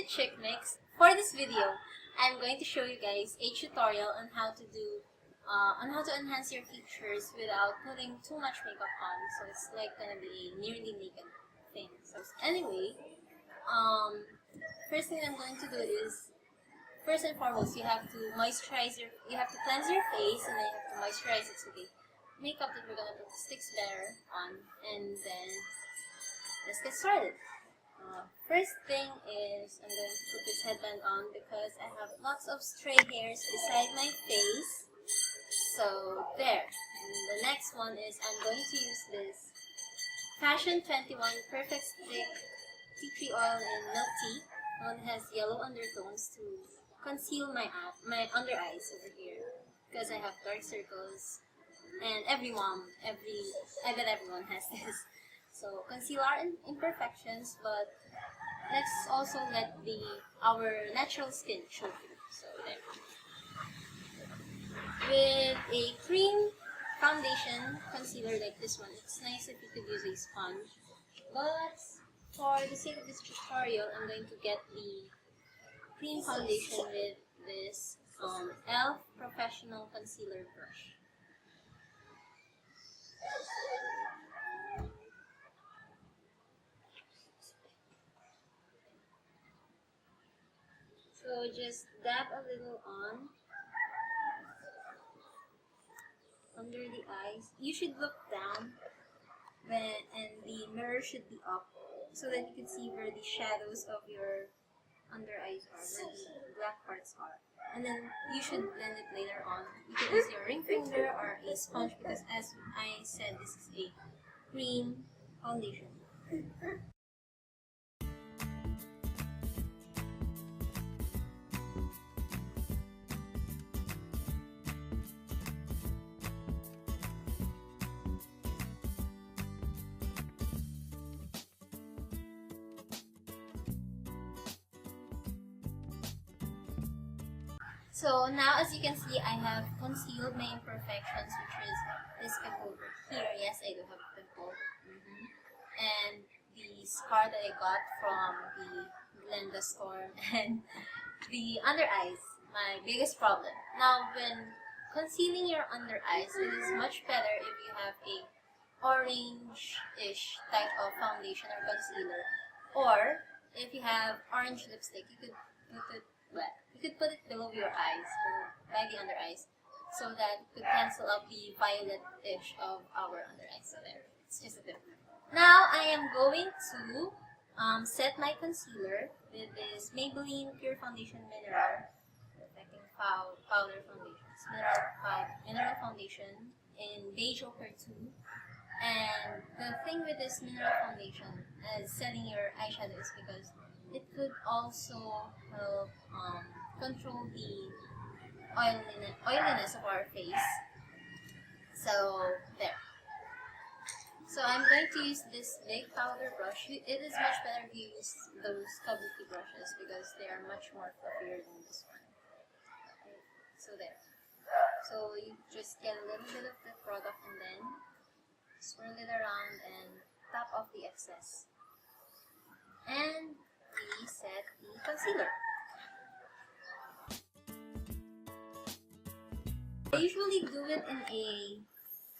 the chick mix. For this video, I'm going to show you guys a tutorial on how to do how to enhance your features without putting too much makeup on. So it's like gonna be a nearly naked thing. So anyway, first thing I'm going to do is, first and foremost, you have to cleanse your face, and then you have to moisturize it so the makeup that we're gonna put sticks better on. And then let's get started. First thing is, I'm going to put this headband on because I have lots of stray hairs beside my face. So there. And the next one is, I'm going to use this Fashion21 Perfect Stick Tea Tree Oil in Milk Tea. One has yellow undertones to conceal my under eyes over here because I have dark circles, and I bet everyone has this. So conceal our imperfections, but let's also let our natural skin show through. So there. With a cream foundation concealer like this one, it's nice if you could use a sponge. But for the sake of this tutorial, I'm going to get the cream foundation with this e.l.f. Professional Concealer Brush. So just dab a little on under the eyes. You should look down and the mirror should be up so that you can see where the shadows of your under eyes are, where the black parts are. And then you should blend it later on. You can use your ring finger or a sponge because, as I said, this is a cream foundation. So now, as you can see, I have concealed my imperfections, which is this pimple over here. Yes, I do have a pimple. And the scar that I got from the Glenda store, and the under eyes, my biggest problem. Now, when concealing your under eyes, it is much better if you have a orange-ish type of foundation or concealer. Or, if you have orange lipstick, you could put it below your eyes, by the under eyes, so that it could cancel out the violet-ish of our under eyes. So there, it's just a tip. Now, I am going to set my concealer with this Maybelline Pure Foundation Mineral Perfecting Powder Foundation. It's mineral foundation in Beige Ochre 2. And the thing with this mineral foundation as setting your eyeshadow is because it could also help control the oiliness of our face. So there. So I'm going to use this big powder brush. It is much better to use those kabuki brushes because they are much more fluffier than this one. Okay. So there. So you just get a little bit of the product and then swirl it around and tap off the excess. And we set the concealer. I usually do it in a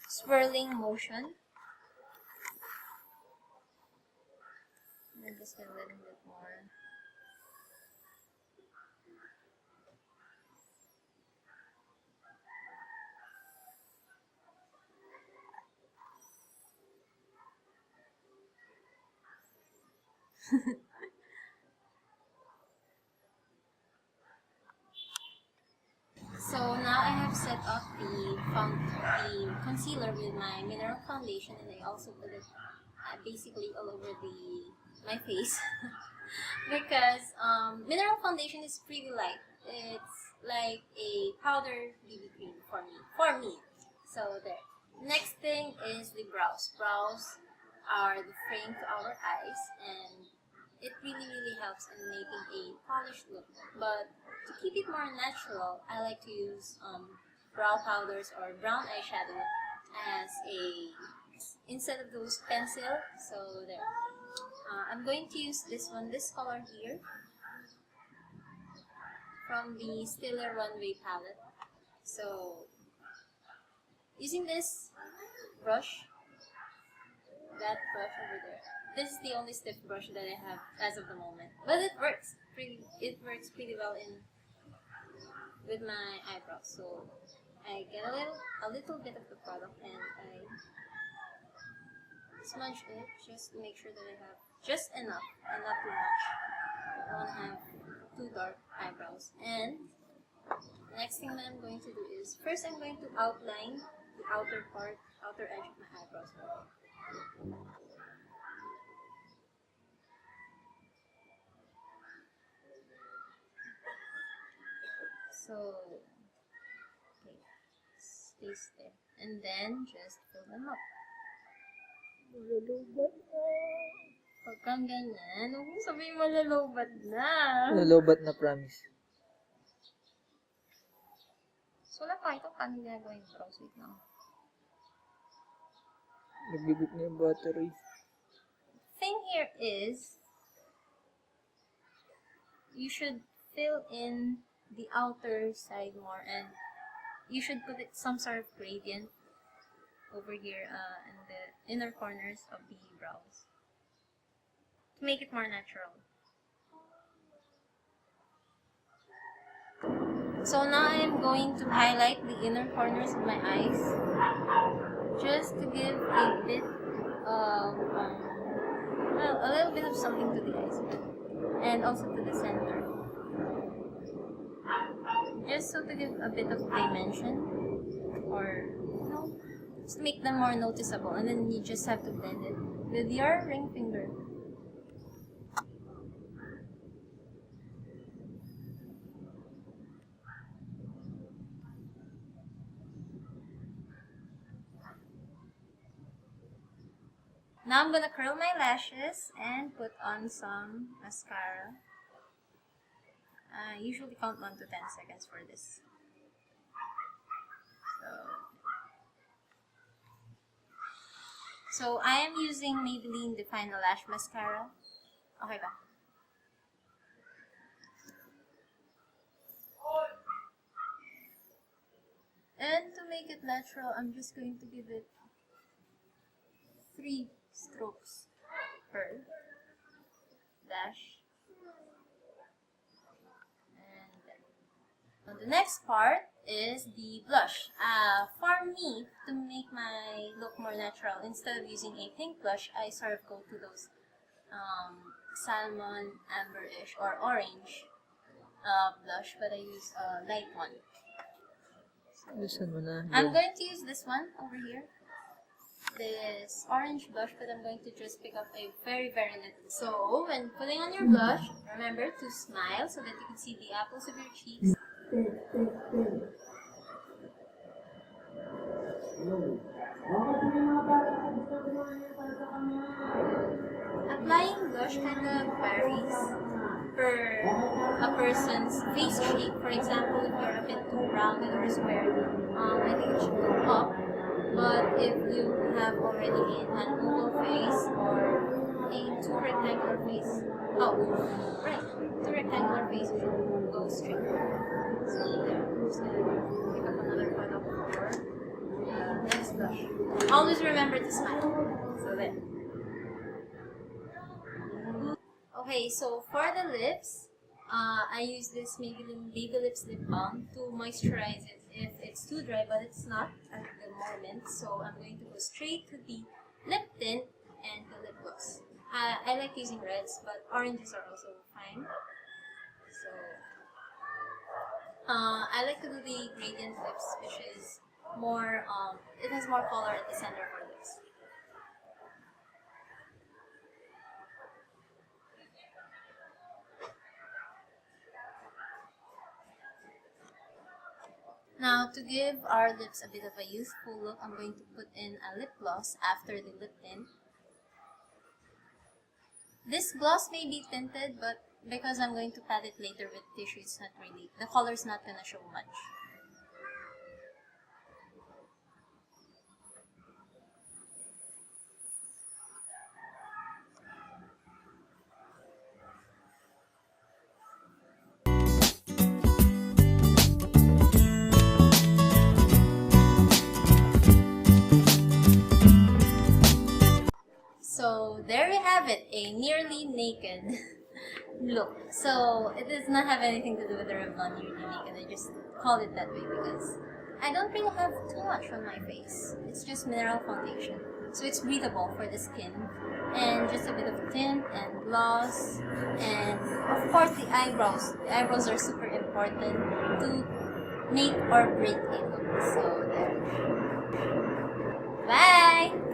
swirling motion. I'm just gonna let it a bit more. So now I have set up the concealer with my mineral foundation, and I also put it basically all over my face because mineral foundation is pretty light. It's like a powder BB cream for me. So there. Next thing is the brows. Brows are the frame to our eyes, and it really helps in making a polished look. But to keep it more natural, I like to use brow powders or brown eyeshadow as instead of those pencil. So there. I'm going to use this color here. from the Stila Runway Palette. So, using this brush, that brush over there, this is the only stiff brush that I have as of the moment. But it works pretty well with my eyebrows. So I get a little bit of the product and I smudge it just to make sure that I have just enough and not too much. I don't have too dark eyebrows. And the next thing that I'm going to do is, first I'm going to outline the outer edge of my eyebrows. So, okay, stays there. And then, just fill them up. Malalobat na. Huwag kang ganyan. Huwag mo sabihin malalobat na. Malalobat na, promise. So, wala pa ito. Paano ginagawa yung brows? Wait lang. Nagbibit na yung battery. Thing here is, you should fill in the outer side more, and you should put it some sort of gradient over here in the inner corners of the brows to make it more natural. So now I am going to highlight the inner corners of my eyes just to give a bit of well, a little bit of something to the eyes and also to the center. Just so to give a bit of dimension, or you know, just to make them more noticeable, and then you just have to blend it with your ring finger. Now I'm gonna curl my lashes and put on some mascara. I usually count 1 to 10 seconds for this. So I am using Maybelline Define-A-Lash mascara. Okay ba? And to make it natural, I'm just going to give it 3 strokes per lash. And the next part is the blush. For me, to make my look more natural, instead of using a pink blush, I sort of go to those salmon, amber-ish, or orange blush, but I use a light one. Listen mo na. I'm going to use this one over here, this orange blush, but I'm going to just pick up a very, very little. So, when putting on your blush, remember to smile so that you can see the apples of your cheeks. Applying blush kind of varies per a person's face shape. For example, if you're a bit too rounded or square, I think it should go up. But if you have already an oval face or a too rectangular face, two rectangular face, you should go straight. So there, I'm just gonna pick up another product for next blush. Always remember to smile. So there. Okay, so for the lips, I use this Maybelline Baby Lips Lip Balm to moisturize it if it's too dry, but it's not at the moment. So I'm going to go straight to the lip tint and the lip gloss. I like using reds, but oranges are also fine. So I like to do the gradient lips, which is more, it has more color at the center of our lips. Now, to give our lips a bit of a youthful look, I'm going to put in a lip gloss after the lip tint. This gloss may be tinted, but because I'm going to pat it later with tissue, it's not really, the color's not gonna show much. naked look. So it does not have anything to do with the Revlon Nearly Naked. I just call it that way because I don't really have too much on my face. It's just mineral foundation. So it's breathable for the skin. And just a bit of tint and gloss. And of course the eyebrows. The eyebrows are super important to make or break a look. So there. Bye!